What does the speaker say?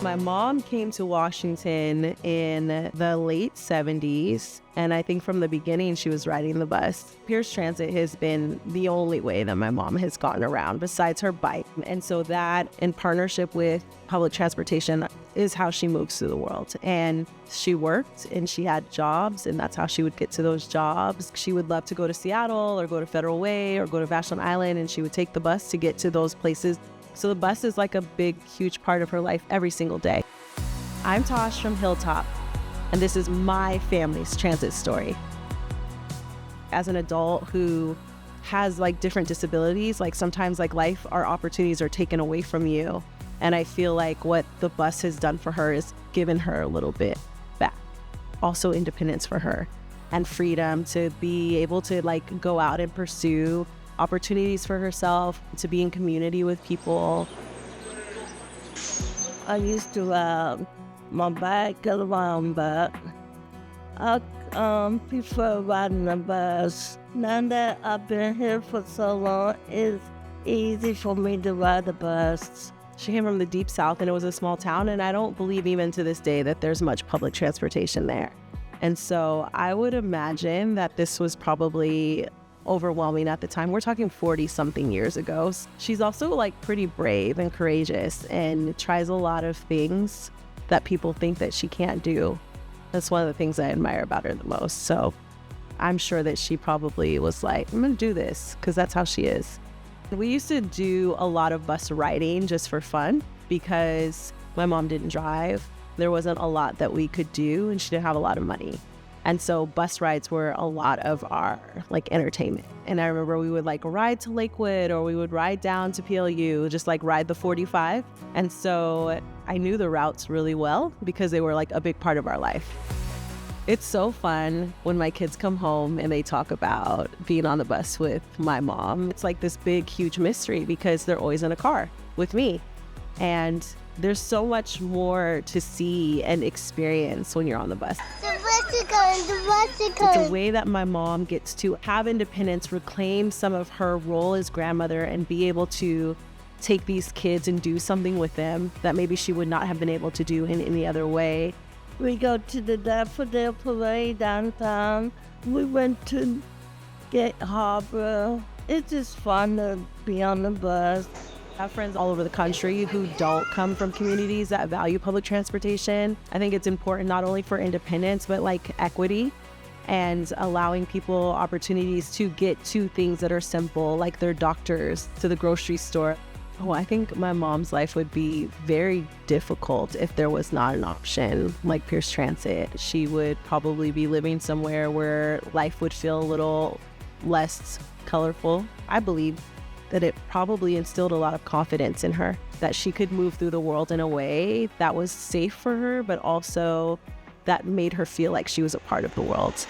My mom came to Washington in the late 70s, and I think from the beginning she was riding the bus. Pierce Transit has been the only way that my mom has gotten around besides her bike. And so that, in partnership with public transportation, is how she moves through the world. And she worked and she had jobs, and that's how she would get to those jobs. She would love to go to Seattle or go to Federal Way or go to Vashon Island, and she would take the bus to get to those places. So the bus is like a big, huge part of her life every single day. I'm Tosh from Hilltop, and this is my family's transit story. As an adult who has like different disabilities, like sometimes like life, our opportunities are taken away from you. And I feel like what the bus has done for her is given her a little bit back. Also independence for her and freedom to be able to like go out and pursue opportunities for herself, to be in community with people. I used to ride my bike around, but I prefer riding the bus. Now that I've been here for so long, it's easy for me to ride the bus. She came from the deep south, and it was a small town, and I don't believe even to this day that there's much public transportation there. And so I would imagine that this was probably overwhelming at the time. We're talking 40 something years ago. She's also like pretty brave and courageous and tries a lot of things that people think that she can't do. That's one of the things I admire about her the most. So I'm sure that she probably was like, I'm gonna do this, because that's how she is. We used to do a lot of bus riding just for fun because my mom didn't drive. There wasn't a lot that we could do, and she didn't have a lot of money. And so bus rides were a lot of our like entertainment. And I remember we would like ride to Lakewood, or we would ride down to PLU, just like ride the 45. And so I knew the routes really well because they were like a big part of our life. It's so fun when my kids come home and they talk about being on the bus with my mom. It's like this big, huge mystery because they're always in a car with me. And there's so much more to see and experience when you're on the bus. It's a way that my mom gets to have independence, reclaim some of her role as grandmother, and be able to take these kids and do something with them that maybe she would not have been able to do in any other way. We go to the Daffodil Parade downtown. We went to Gate Harbor. It's just fun to be on the bus. I have friends all over the country who don't come from communities that value public transportation. I think it's important not only for independence, but like equity and allowing people opportunities to get to things that are simple, like their doctors, to the grocery store. Oh, I think my mom's life would be very difficult if there was not an option like Pierce Transit. She would probably be living somewhere where life would feel a little less colorful. I believe that it probably instilled a lot of confidence in her, that she could move through the world in a way that was safe for her, but also that made her feel like she was a part of the world.